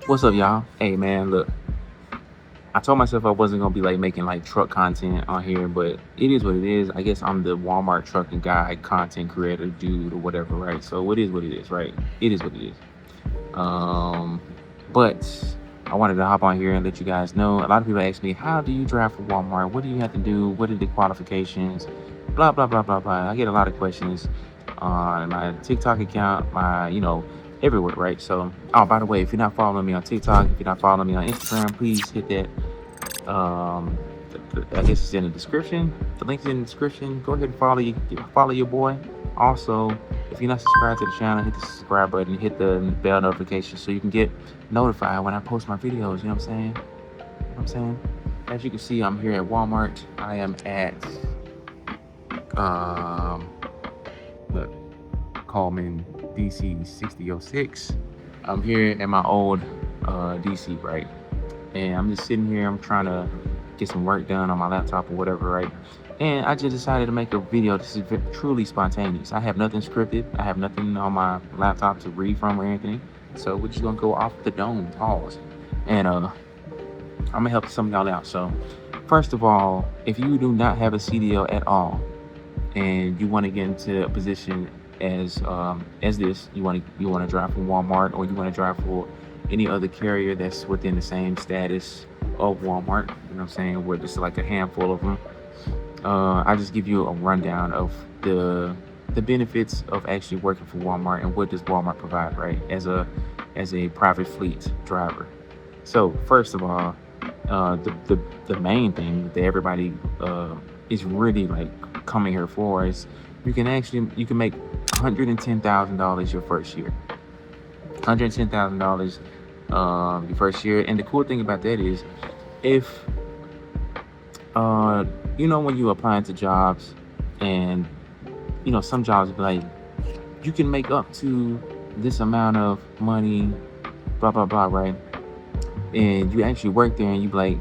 What's up, y'all? Hey, man, look, I told myself I wasn't gonna be like making like truck content on here, but it is what it is. I guess I'm the Walmart trucking guy, content creator, dude, or whatever, right? So it is what it is, right? It is what it is. Um, but I wanted to hop on here and let you guys know. A lot of people ask me, how do you drive for Walmart? What do you have to do? What are the qualifications? Blah blah blah blah blah. I get a lot of questions on my TikTok account, everywhere, right? So, oh, by the way, if you're not following me on TikTok, if you're not following me on Instagram, please hit that. I guess it's in the description. The link's in the description. Go ahead and follow your boy. Also, if you're not subscribed to the channel, hit the subscribe button, hit the bell notification so you can get notified when I post my videos. You know what I'm saying? You know what I'm saying? As you can see, I'm here at Walmart. I am at um, look, Coleman DC 6006. I'm here at my old DC, right? And I'm just sitting here. I'm trying to get some work done on my laptop or whatever, right? And I just decided to make a video. This is truly spontaneous. I have nothing scripted. I have nothing on my laptop to read from or anything. So we're just gonna go off the dome, pause, and I'm gonna help some of y'all out. So first of all, if you do not have a CDL at all, and you want to get into a position as this, you want to drive for Walmart, or you want to drive for any other carrier that's within the same status of Walmart, you know what I'm saying, where there's like a handful of them. I just give you a rundown of the benefits of actually working for Walmart and what does Walmart provide, right? As a private fleet driver. So first of all, the main thing that everybody is really like coming here for is you can make $110,000 your first year. $110,000 your first year. And the cool thing about that is, if when you apply to jobs, and some jobs be like, you can make up to this amount of money, blah blah blah, right? And you actually work there and you be like,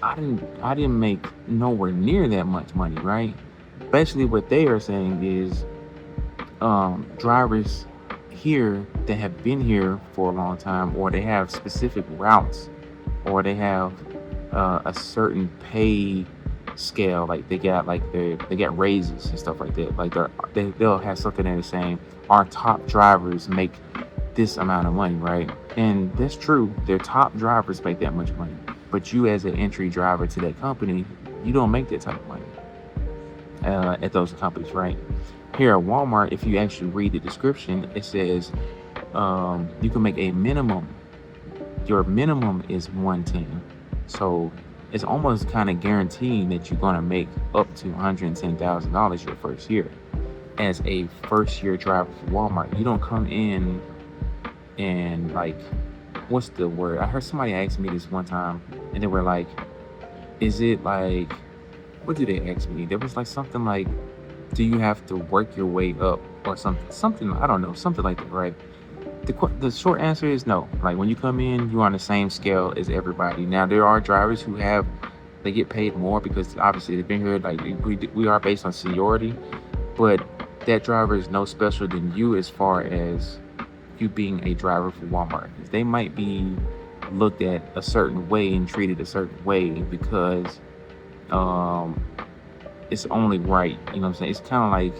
I didn't make nowhere near that much money, right? Basically what they are saying is drivers here that have been here for a long time, or they have specific routes, or they have a certain pay scale, like they got raises and stuff like that. Like they'll have something that is saying our top drivers make this amount of money, right? And that's true. Their top drivers make that much money, but you as an entry driver to that company, you don't make that type of money at those companies, right? Here at Walmart, if you actually read the description, it says you can make a minimum. Your minimum is 110. So it's almost kind of guaranteeing that you're going to make up to $110,000 your first year as a first year driver for Walmart. You don't come in and like, what's the word? I heard somebody ask me this one time, and they were like, is it like, what did they ask me? There was like something like, do you have to work your way up or something? I don't know, something like that, right? The short answer is no. Like when you come in, you're on the same scale as everybody. Now there are drivers who they get paid more because obviously they've been here. Like we are based on seniority, but that driver is no special than you as far as you being a driver for Walmart. They might be looked at a certain way and treated a certain way because it's only right. You know what I'm saying? It's kind of like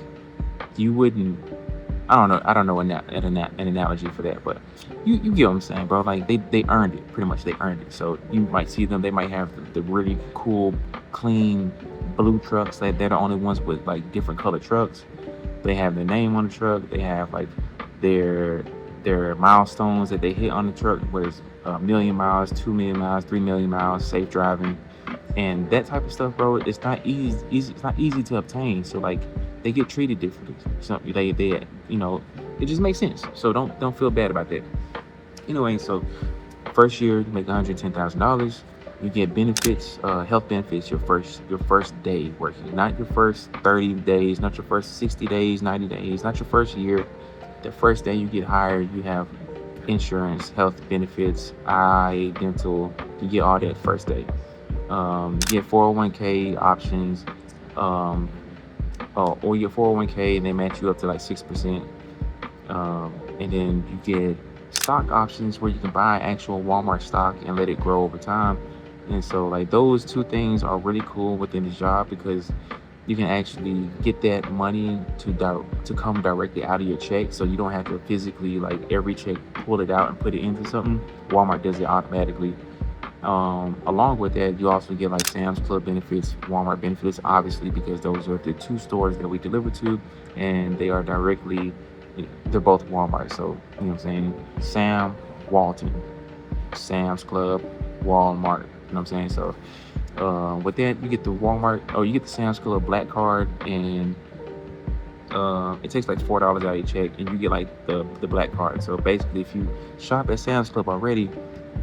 you wouldn't. I don't know an analogy for that, but you get what I'm saying, bro. Like they earned it, pretty much. They earned it. So you might see them. They might have the really cool, clean blue trucks. They're the only ones with like different colored trucks. They have their name on the truck. They have like their milestones that they hit on the truck, whether it's 1,000,000 miles, 2,000,000 miles, 3,000,000 miles, safe driving, and that type of stuff, bro. It's not easy. It's not easy to obtain. So like they get treated differently. So they it just makes sense. So don't feel bad about that. Anyway, so first year you make $110,000. You get benefits, health benefits your first day working, not your first 30 days, not your first 60 days, 90 days, not your first year. The first day you get hired, you have insurance, health benefits, eye, dental. You get all that first day. You get 401k options, or your 401k, and they match you up to like 6%. And then you get stock options where you can buy actual Walmart stock and let it grow over time. And so like those two things are really cool within the job because you can actually get that money to come directly out of your check, so you don't have to physically like every check pull it out and put it into something. Walmart does it automatically. Along with that, you also get like Sam's Club benefits, Walmart benefits, obviously, because those are the two stores that we deliver to, and they are directly, they're both Walmart. So, you know what I'm saying? Sam, Walton, Sam's Club, Walmart. You know what I'm saying? So, with that, you get the Walmart, or you get the Sam's Club Black Card, and it takes like $4 out of your check, and you get like the Black Card. So basically, if you shop at Sam's Club already,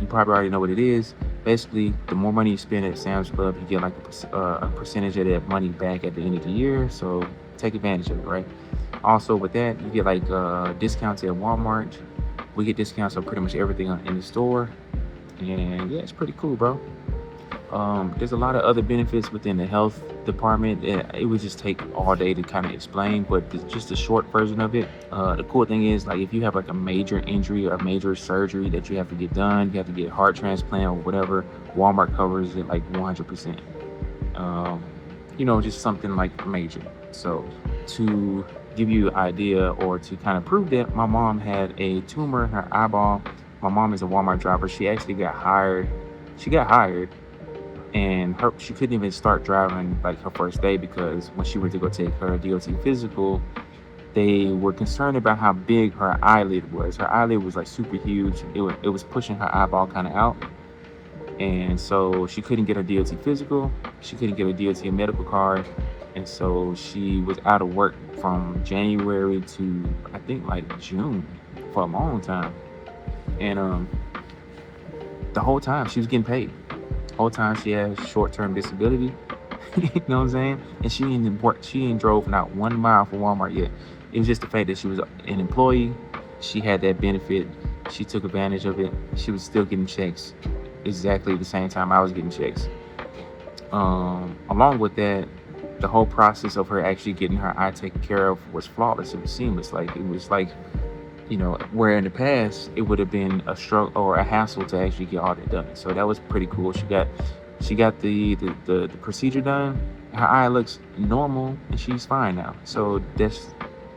you probably already know what it is. Basically, the more money you spend at Sam's Club, you get like a percentage of that money back at the end of the year. So take advantage of it, right? Also, with that, you get like discounts at Walmart. We get discounts on pretty much everything in the store, and yeah, it's pretty cool, bro. There's a lot of other benefits within the health department. It would just take all day to kind of explain, but just a short version of it. The cool thing is, like, if you have like a major injury or a major surgery that you have to get done, you have to get a heart transplant or whatever, Walmart covers it like 100%. Um, just something like major. So to give you an idea or to kind of prove that, my mom had a tumor in her eyeball. My mom is a Walmart driver. She actually got hired. She got hired and she couldn't even start driving like her first day because when she went to go take her DOT physical, they were concerned about how big her eyelid was. Her eyelid was like super huge. It was pushing her eyeball kind of out, and so she couldn't get her DOT physical. She couldn't get her DOT medical card, and so she was out of work from January to I think like June for a long time, and the whole time she was getting paid. Whole time she had short-term disability. You know what I'm saying? And she ain't drove not 1 mile from Walmart yet. It was just the fact that she was an employee. She had that benefit. She took advantage of it. She was still getting checks exactly the same time I was getting checks. Along with that, the whole process of her actually getting her eye taken care of was flawless. It was seamless. Like it was like, where in the past it would have been a struggle or a hassle to actually get all that done. So that was pretty cool. She got the procedure done. Her eye looks normal and she's fine now. So that's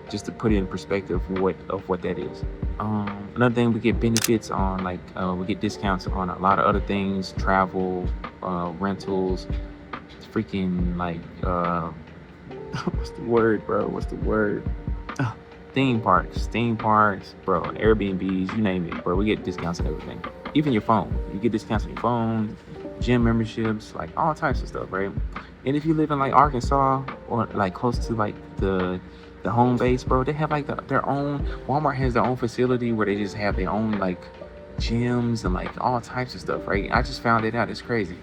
just to put it in perspective what that is. Another thing, we get benefits on like we get discounts on a lot of other things, travel, rentals, freaking like what's the word, bro? What's the word? Theme parks, bro, Airbnbs, you name it, bro. We get discounts on everything. Even your phone. You get discounts on your phone, gym memberships, like all types of stuff, right? And if you live in like Arkansas or like close to like the home base, bro, they have like their own Walmart has their own facility where they just have their own like gyms and like all types of stuff, right? I just found it out. It's crazy.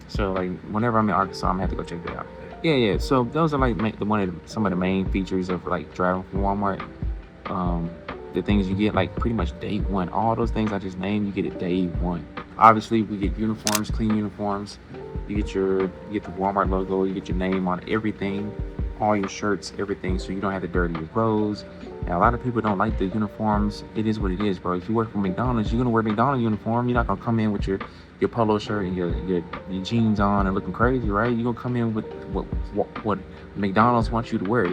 So like whenever I'm in Arkansas, I'm gonna have to go check that out. Yeah. So those are like some of the main features of like driving from Walmart. The things you get like pretty much day one. All those things I just named, you get it day one. Obviously, we get uniforms, clean uniforms. You get the Walmart logo. You get your name on everything, all your shirts, everything, so you don't have to dirty your clothes. Now, a lot of people don't like the uniforms. It is what it is, bro. If you work for McDonald's, you're gonna wear McDonald's uniform. You're not gonna come in with your polo shirt and your jeans on and looking crazy, right? You're gonna come in with what McDonald's wants you to wear.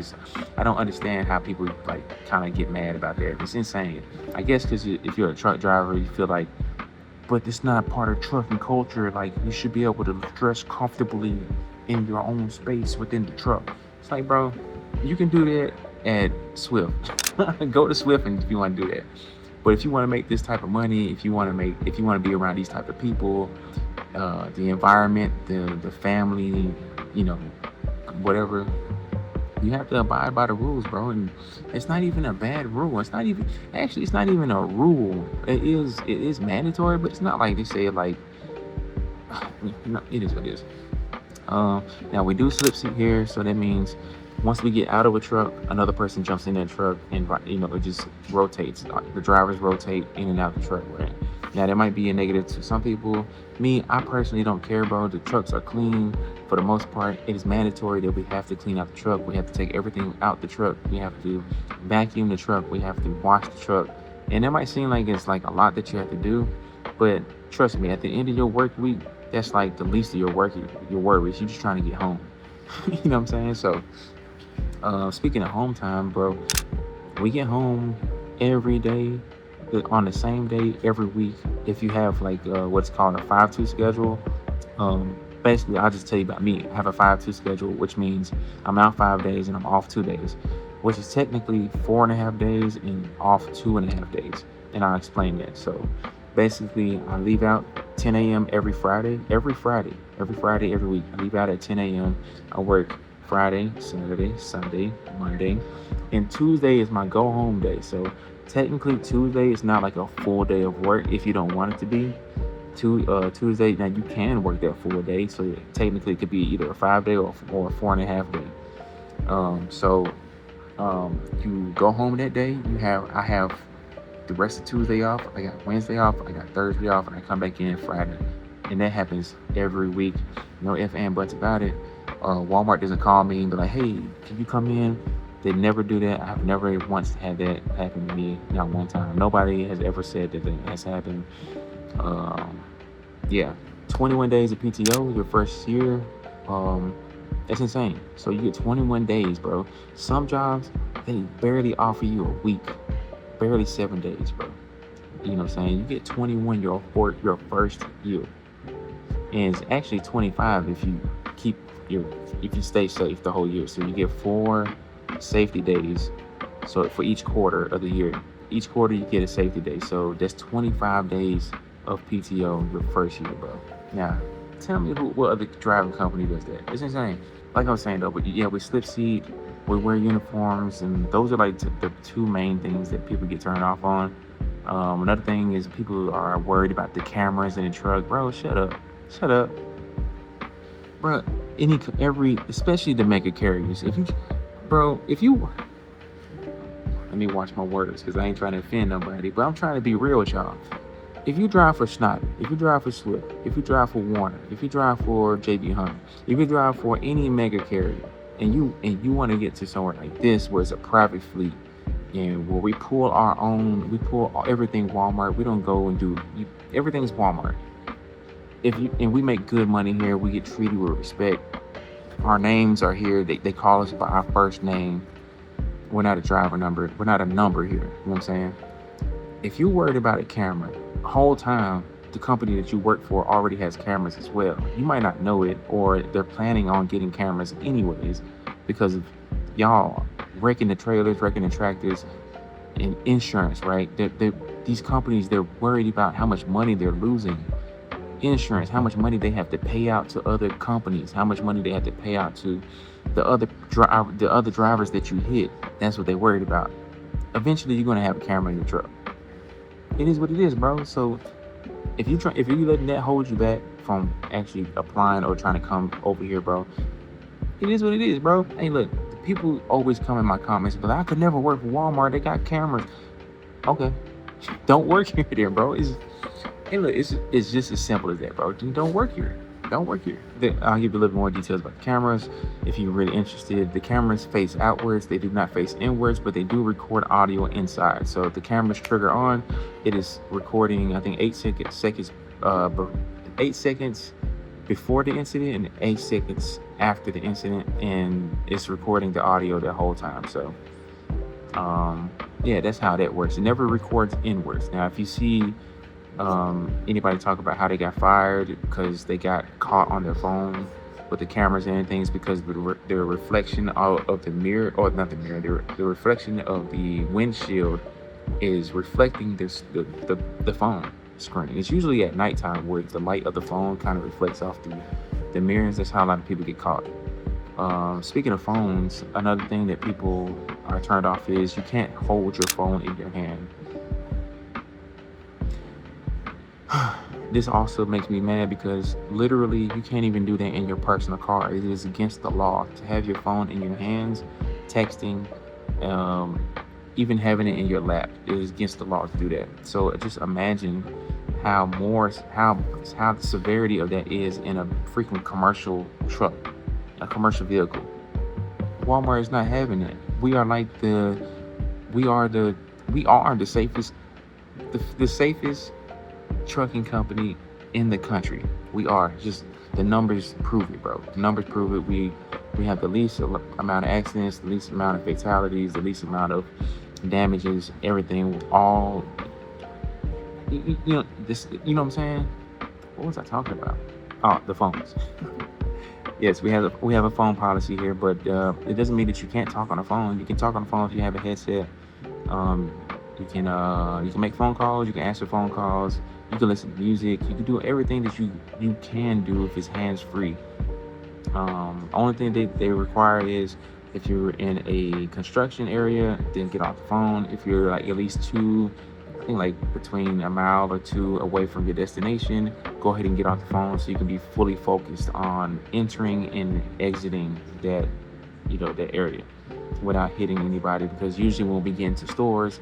I don't understand how people like kind of get mad about that. It's insane. I guess because if you're a truck driver, you feel like, but it's not part of trucking culture. Like you should be able to dress comfortably in your own space within the truck. It's like, bro, you can do that at Swift. Go to Swift and if you want to do that. But if you want to make this type of money, if you want to be around these type of people, the environment, the family, whatever, you have to abide by the rules, bro. And it's not even a bad rule. It's not even a rule. It is mandatory, but it's not like they say like, it is what it is. Now we do slip seat here, so that means once we get out of a truck, another person jumps in that truck and it just rotates. The drivers rotate in and out the truck, right? Now that might be a negative to some people. Me, I personally don't care, bro. The trucks are clean for the most part. It is mandatory that we have to clean out the truck. We have to take everything out the truck. We have to vacuum the truck. We have to wash the truck. And it might seem like it's like a lot that you have to do, but trust me, at the end of your work week, that's like the least of your worries. You're just trying to get home. You know what I'm saying? So, speaking of home time, bro, we get home every day on the same day every week. If you have like what's called a 5-2 schedule, basically, I'll just tell you about me. I have a 5-2 schedule, which means I'm out 5 days and I'm off 2 days, which is technically 4.5 days and off 2.5 days. And I'll explain that. So basically, I leave out 10 a.m. every week. I leave out at 10 a.m. I work Friday, Saturday, Sunday, Monday, and Tuesday is my go home day. So technically, Tuesday is not like a full day of work if you don't want it to be. Tuesday, now you can work that full day, so technically it could be either a 5 day or a 4.5 day. So you go home that day. I have the rest of Tuesday off. I got Wednesday off. I got Thursday off, and I come back in Friday. And that happens every week. No ifs and buts about it. Walmart doesn't call me and be like, "Hey, can you come in?" They never do that. I've never once had that happen to me. Not one time. Nobody has ever said that has happened. Yeah, 21 days of PTO your first year. That's insane. So you get 21 days, bro. Some jobs, they barely offer you a week, barely 7 days, bro. You know what I'm saying? You get 21 your first year, and it's actually 25 if you stay safe the whole year. So you get 4 safety days. So for each quarter of the year, each quarter you get a safety day. So that's 25 days of PTO your first year, bro. Now, tell me what other driving company does that? It's insane. Like I was saying though, but yeah, we slip seat, we wear uniforms, and those are like the two main things that people get turned off on. Another thing is people are worried about the cameras in the truck. Bro, shut up, bro. Especially the mega carriers. If you, let me watch my words because I ain't trying to offend nobody, but I'm trying to be real with y'all. If you drive for Schneider, if you drive for Swift, if you drive for Warner, if you drive for JB Hunt, if you drive for any mega carrier, and you want to get to somewhere like this where it's a private fleet, and where we pull everything Walmart. We don't go and do everything's Walmart. And we make good money here, we get treated with respect. Our names are here. They call us by our first name. We're not a driver number. We're not a number here. You know what I'm saying? If you're worried about a camera, the whole time the company that you work for already has cameras as well. You might not know it, or they're planning on getting cameras anyways because of y'all wrecking the trailers, wrecking the tractors, and insurance, right? These companies, they're worried about how much money they're losing. Insurance, how much money they have to pay out to other companies, how much money they have to pay out to the other drivers that you hit. That's what they're worried about. Eventually, you're gonna have a camera in your truck. It is what it is, bro. So if you letting that hold you back from actually applying or trying to come over here, bro, it is what it is, bro. Hey, look, people always come in my comments, but I could never work for Walmart. They got cameras. Okay, don't work here, then, bro. Hey, look, it's just as simple as that, bro. Don't work here. Don't work here. I'll give you a little more details about the cameras if you're really interested. The cameras face outwards. They do not face inwards, but they do record audio inside. So if the cameras trigger on, it is recording, I think, 8 seconds before the incident and 8 seconds after the incident, and it's recording the audio the whole time. So yeah, that's how that works. It never records inwards. Now, if you see anybody talk about how they got fired because they got caught on their phone with the cameras and things, because the reflection of the mirror, or not the mirror, the reflection of the windshield is reflecting the phone screen. It's usually at nighttime where the light of the phone kind of reflects off the mirrors. That's how a lot of people get caught. Speaking of phones, another thing that people are turned off is you can't hold your phone in your hand. This also makes me mad because literally you can't even do that in your personal car. It is against the law to have your phone in your hands, texting, even having it in your lap. It is against the law to do that. So just imagine how the severity of that is in a freaking commercial truck, a commercial vehicle. Walmart is not having that. We are the safest the safest trucking company in the country. We are. Just the numbers prove it, bro. The numbers prove it. We have the least amount of accidents, the least amount of fatalities, the least amount of damages, everything. All you know. This. You know what I'm saying? What was I talking about? Oh, the phones. Yes, we have a phone policy here, but it doesn't mean that you can't talk on the phone. You can talk on the phone if you have a headset. Um, you can make phone calls. You can answer phone calls. You can listen to music. You can do everything that you can do if it's hands free. Only thing they require is if you're in a construction area, then get off the phone. If you're like at least I think like between a mile or two away from your destination, go ahead and get off the phone so you can be fully focused on entering and exiting that area without hitting anybody. Because usually when we get into stores,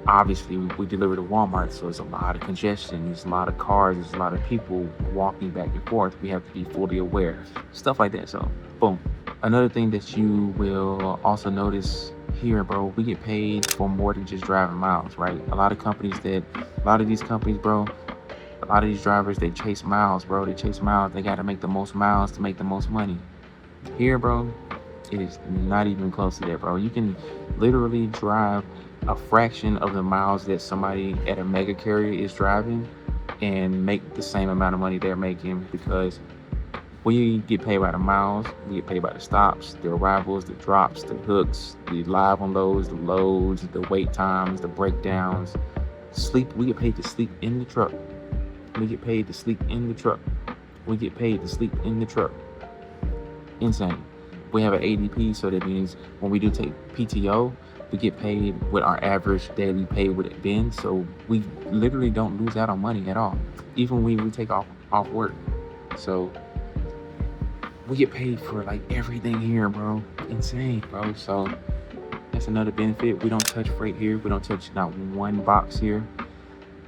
obviously we deliver to Walmart, so it's a lot of congestion, there's a lot of cars, there's a lot of people walking back and forth. We have to be fully aware, stuff like that. So boom. Another thing that you will also notice here, bro, we get paid for more than just driving miles, right? A lot of these companies, bro, a lot of these drivers, they chase miles, bro. They chase miles. They got to make the most miles to make the most money. Here, bro, it is not even close to that, bro. You can literally drive a fraction of the miles that somebody at a mega carrier is driving and make the same amount of money they're making, because we get paid by the miles, we get paid by the stops, the arrivals, the drops, the hooks, the live unloads, the loads, the wait times, the breakdowns. Sleep, we get paid to sleep in the truck. We get paid to sleep in the truck. We get paid to sleep in the truck. Insane. We have an ADP, so that means when we do take PTO, we get paid what our average daily pay would have been. So we literally don't lose out on money at all, even when we take off work. So we get paid for like everything here, bro. Insane, bro. So that's another benefit. We don't touch freight here. We don't touch not one box here.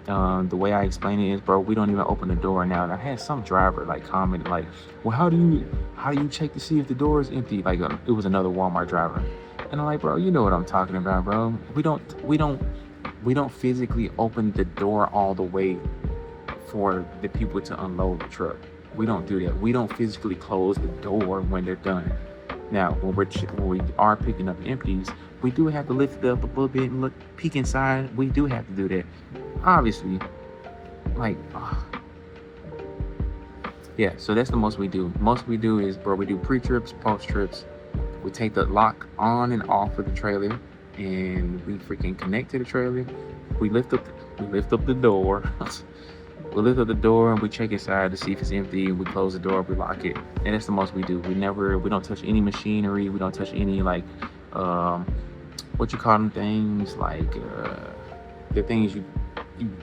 The way I explain it is, bro, we don't even open the door now. And I had some driver like comment like, well, how do you check to see if the door is empty? Like it was another Walmart driver. And I'm like, bro, you know what I'm talking about, bro. We don't physically open the door all the way for the people to unload the truck. We don't do that. We don't physically close the door when they're done. Now, when we are picking up empties, we do have to lift it up a little bit and peek inside. We do have to do that. Obviously, like, yeah. So that's the most we do. Most we do is, bro, we do pre-trips, post-trips. We take the lock on and off of the trailer, and we freaking connect to the trailer. We lift up the door. We lift up the door and we check inside to see if it's empty. We close the door, we lock it, and that's the most we do. We don't touch any machinery. We don't touch any like what you call them things, like the things you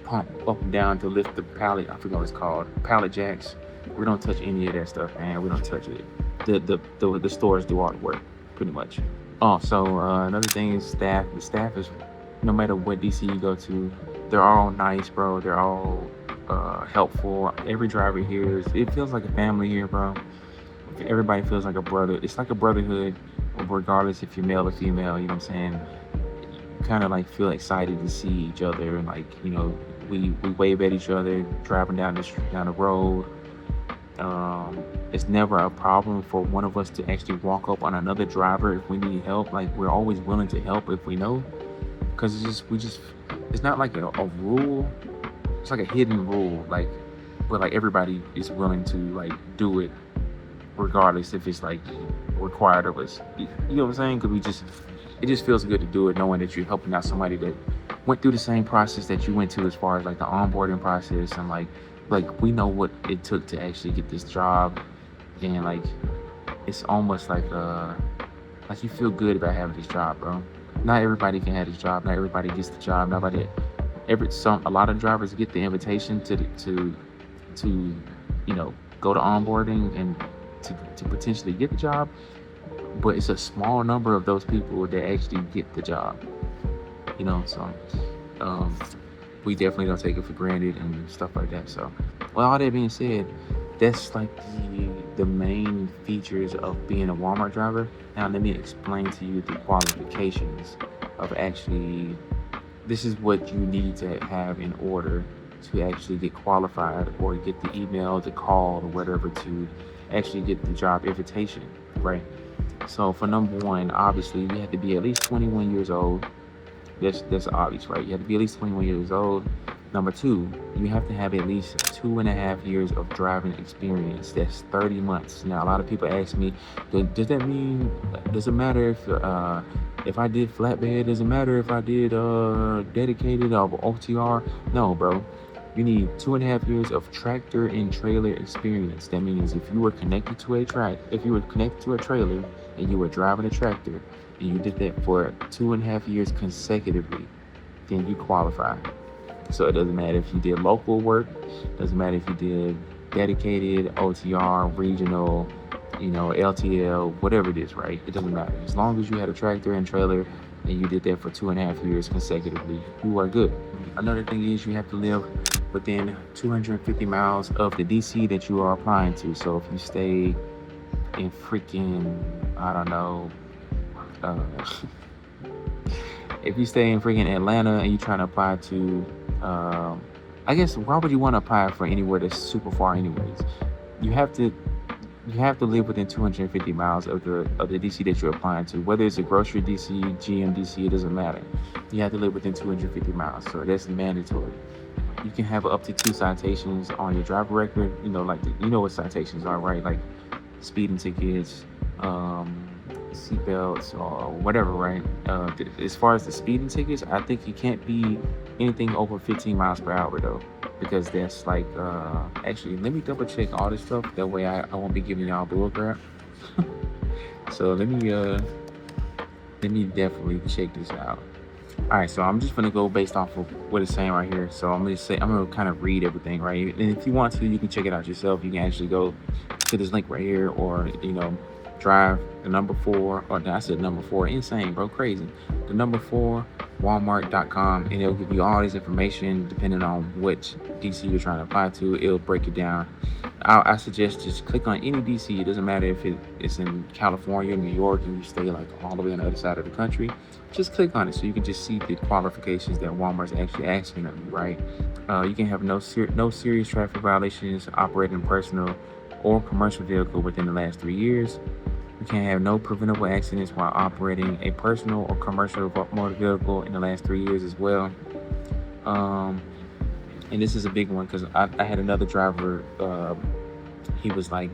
pump up and down to lift the pallet. I forget what it's called, pallet jacks. We don't touch any of that stuff, man. We don't touch it. The stores do all the work, pretty much. Oh, so another thing is staff. The staff is, no matter what DC you go to, they're all nice, bro. They're all helpful. Every driver here it feels like a family here, bro. Everybody feels like a brother. It's like a brotherhood, regardless if you're male or female. You know what I'm saying? You kind of like feel excited to see each other, and like, you know, we wave at each other driving down the road. It's never a problem for one of us to actually walk up on another driver if we need help. Like, we're always willing to help if we know, because it's not like a rule. It's like a hidden rule, like, but like everybody is willing to like do it, regardless if it's like required of us. You know what I'm saying? Because it just feels good to do it, knowing that you're helping out somebody that went through the same process that you went to, as far as like the onboarding process, and like we know what it took to actually get this job, and like it's almost like you feel good about having this job, bro. Not everybody can have this job. Not everybody gets the job. A lot of drivers get the invitation to you know, go to onboarding and to potentially get the job, but it's a small number of those people that actually get the job, you know. So we definitely don't take it for granted and stuff like that. So, well, all that being said, that's like the main features of being a Walmart driver. Now let me explain to you the qualifications of actually this is what you need to have in order to actually get qualified or get the email, the call, or whatever to actually get the job invitation, right? So for number one, obviously you have to be at least 21 years old. That's obvious, right? You have to be at least 21 years old. Number two, you have to have at least 2.5 years of driving experience. That's 30 months. Now, a lot of people ask me, does that mean, does it matter if I did flatbed? Does it matter if I did dedicated or OTR? No, bro. You need 2.5 years of tractor and trailer experience. That means if you were connected to a if you were connected to a trailer and you were driving a tractor and you did that for 2.5 years consecutively, then you qualify. So it doesn't matter if you did local work, doesn't matter if you did dedicated, OTR, regional, LTL, whatever it is, right? It doesn't matter. As long as you had a tractor and trailer and you did that for 2.5 years consecutively, you are good. Another thing is you have to live within 250 miles of the DC that you are applying to. So if you stay in freaking, I don't know, uh, if you stay in freaking Atlanta and you're trying to apply to, I guess, why would you want to apply for anywhere that's super far anyways? You have to you have to live within 250 miles of the DC that you're applying to. Whether it's a grocery DC, GM DC, it doesn't matter. You have to live within 250 miles, so that's mandatory. You can have up to 2 citations on your driver record. Like what citations are, right? Like speeding tickets, seatbelts, or whatever, right? As far as the speeding tickets, I think you can't be anything over 15 miles per hour though, because that's like, actually, let me double check all this stuff. That way I won't be giving y'all bull crap. So let me definitely check this out. All right, so I'm just gonna go based off of what it's saying right here. So I'm gonna kind of read everything, right? And if you want to, you can check it out yourself. You can actually go to this link right here, or drive the number 4, or I said number 4, insane, bro, crazy. The number 4, Walmart.com, and it'll give you all this information depending on which DC you're trying to apply to. It'll break it down. I suggest just click on any DC. It doesn't matter if it's in California, New York, and you stay like all the way on the other side of the country. Just click on it so you can just see the qualifications that Walmart's actually asking of you, right? You can have no serious traffic violations, operating a personal or commercial vehicle within the last 3 years. You can have no preventable accidents while operating a personal or commercial motor vehicle in the last 3 years as well. And this is a big one because I had another driver. He was like,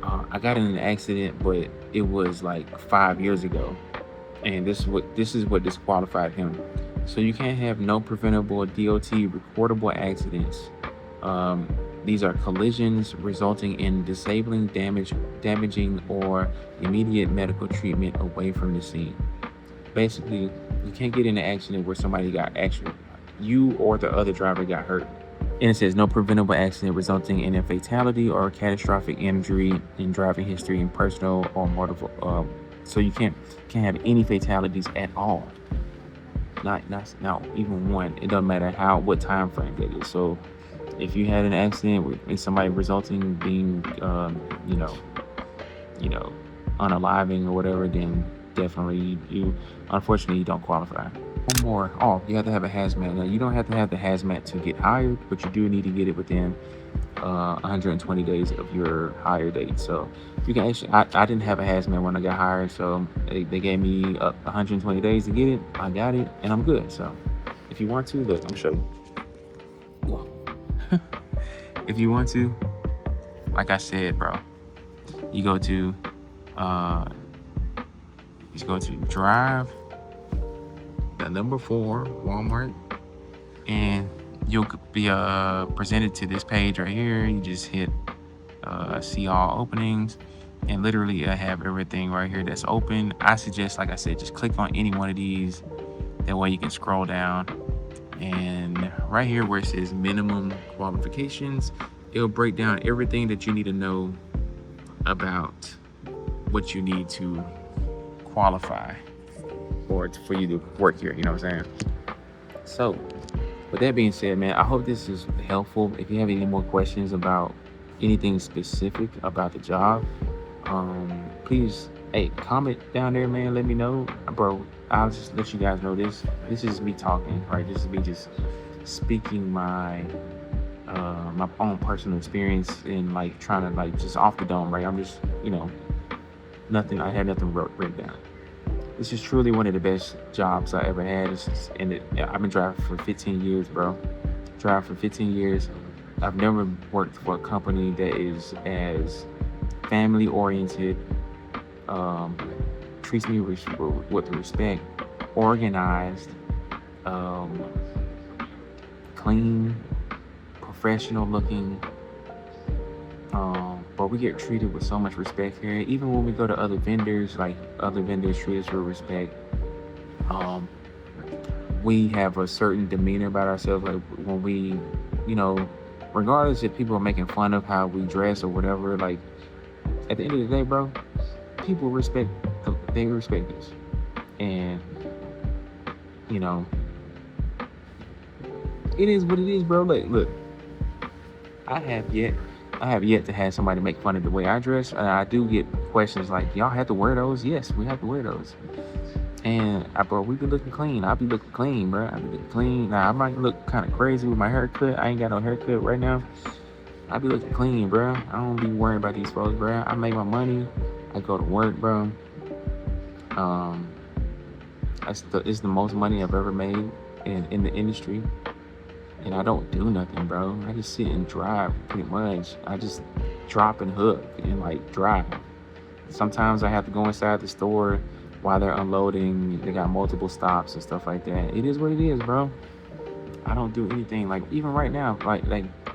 I got in an accident, but it was like 5 years ago, and this is what disqualified him. So you can't have no preventable DOT recordable accidents. These are collisions resulting in disabling, damaging, or immediate medical treatment away from the scene. Basically, you can't get in an accident where somebody got you or the other driver got hurt. And it says no preventable accident resulting in a fatality or catastrophic injury in driving history in personal or motor. So you can't have any fatalities at all. Not even one. It doesn't matter what time frame that is. So if you had an accident with somebody resulting being, unaliving or whatever, then definitely unfortunately you don't qualify. One more. Oh, you have to have a hazmat. Now, you don't have to have the hazmat to get hired, but you do need to get it within 120 days of your hire date. So you can actually, I didn't have a hazmat when I got hired, so they gave me 120 days to get it. I got it, and I'm good. So if you want to, look, I'm showing you. If you want to, like I said, bro, you go to drive the number 4 Walmart, and you'll be presented to this page right here. You just hit see all openings, and literally I have everything right here that's open. I suggest, like I said, just click on any one of these. That way you can scroll down, and right here where it says minimum qualifications, it'll break down everything that you need to know about what you need to qualify or for you to work here. You know what I'm saying? So with that being said, man, I hope this is helpful. If you have any more questions about anything specific about the job, please Hey, comment down there, man. Let me know, bro. I'll just let you guys know this. This is me talking, right? This is me just speaking my own personal experience and like trying to like just off the dome, right? I'm just nothing. I had nothing written down. This is truly one of the best jobs I ever had. I've been driving for 15 years, bro. Drive for 15 years. I've never worked for a company that is as family oriented, um, treats me with respect, organized, um, clean, professional looking. But we get treated with so much respect here. Even when we go to other vendors, like other vendors treat us with respect. Um, we have a certain demeanor about ourselves. Like when we, you know, regardless if people are making fun of how we dress or whatever, like at the end of the day, bro, people they respect us. And, you know, it is what it is, bro. Like, look, I have yet I have yet to have somebody make fun of the way I dress. And I do get questions like, y'all have to wear those? Yes, we have to wear those. And bro, we be looking clean. I'll be looking clean, bro. I be looking clean. Now I might look kind of crazy with my haircut. I ain't got no haircut right now. I be looking clean, bro. I don't be worrying about these folks, bro. I make my money. I go to work, bro. Um, it's the most money I've ever made in the industry. And I don't do nothing, bro. I just sit and drive pretty much. I just drop and hook and like drive. Sometimes I have to go inside the store while they're unloading. They got multiple stops and stuff like that. It is what it is, bro. I don't do anything like even right now. Like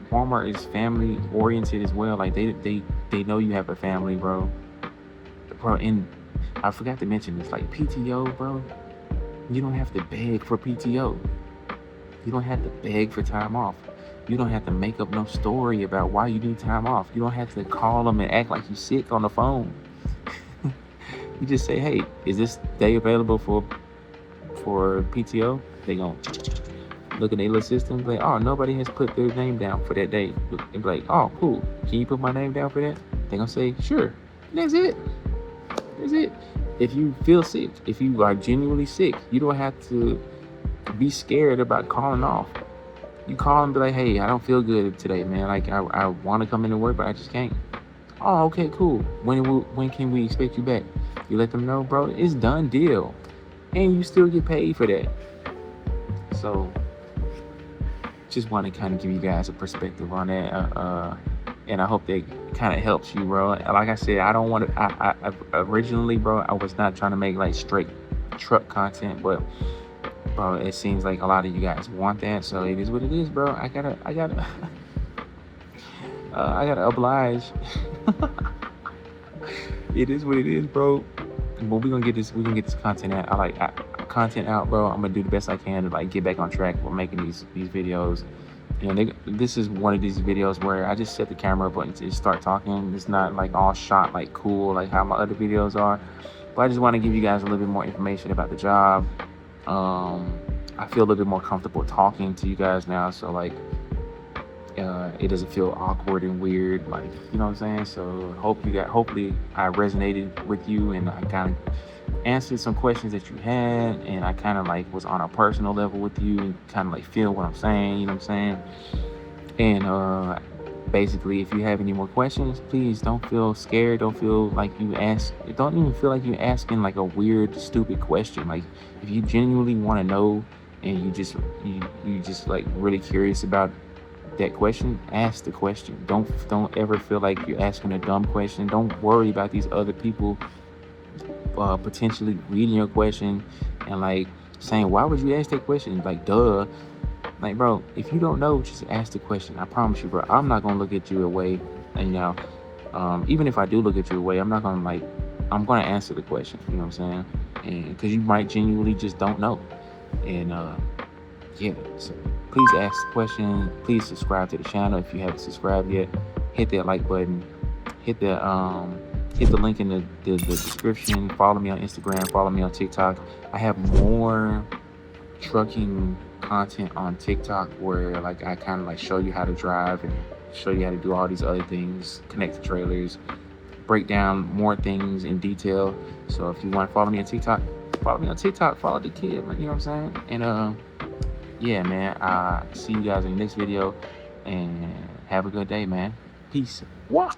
Walmart is family oriented as well. Like they know you have a family, bro. Bro, and I forgot to mention this. Like PTO, bro. You don't have to beg for PTO. You don't have to beg for time off. You don't have to make up no story about why you need time off. You don't have to call them and act like you're sick on the phone. You just say, hey, is this day available for PTO? They gonna look at their little system, like, oh, nobody has put their name down for that day. And be like, oh, cool. Can you put my name down for that? They gonna say, sure. And that's it. That's it. If you feel sick, if you are genuinely sick, you don't have to be scared about calling off. You call and be like, hey, I don't feel good today, man. Like I want to come into work, but I just can't. Oh, okay, cool. When can we expect you back? You let them know, bro. It's done deal, and you still get paid for that. So, just want to kind of give you guys a perspective on that, and I hope that kind of helps you, bro. Like I said, I don't want to. I originally, bro, I was not trying to make like straight truck content, but bro, it seems like a lot of you guys want that, so it is what it is, bro. I gotta I gotta oblige. It is what it is, bro. But we're gonna get this content out. Content out, bro. I'm gonna do the best I can to like get back on track with making these videos. And this is one of these videos where I just set the camera up and just start talking. It's not like all shot like cool like how my other videos are. But I just want to give you guys a little bit more information about the job. I feel a little bit more comfortable talking to you guys now, so like it doesn't feel awkward and weird, like, you know what I'm saying? So hopefully I resonated with you, and I kind of answered some questions that you had, and I kind of like was on a personal level with you and kind of like feel what I'm saying, you know what I'm saying? And basically, if you have any more questions, please don't feel scared. Don't feel like don't even feel like you're asking like a weird, stupid question. Like if you genuinely want to know and you just like really curious about that question, ask the question. Don't ever feel like you're asking a dumb question. Don't worry about these other people potentially reading your question and like saying, why would you ask that question? Like, duh. Like, bro, if you don't know, just ask the question. I promise you, bro. I'm not gonna look at you away, and even if I do look at you away, I'm not gonna I'm gonna answer the question. You know what I'm saying? And because you might genuinely just don't know, and yeah. So please ask the question. Please subscribe to the channel if you haven't subscribed yet. Hit that like button. Hit the link in the description. Follow me on Instagram. Follow me on TikTok. I have more trucking content on TikTok where like I kind of like show you how to drive and show you how to do all these other things, connect the trailers, break down more things in detail. So if you want to follow me on TikTok, follow me on TikTok. Follow the kid, you know what I'm saying? And yeah, man. See you guys in the next video, and have a good day, man. Peace. What?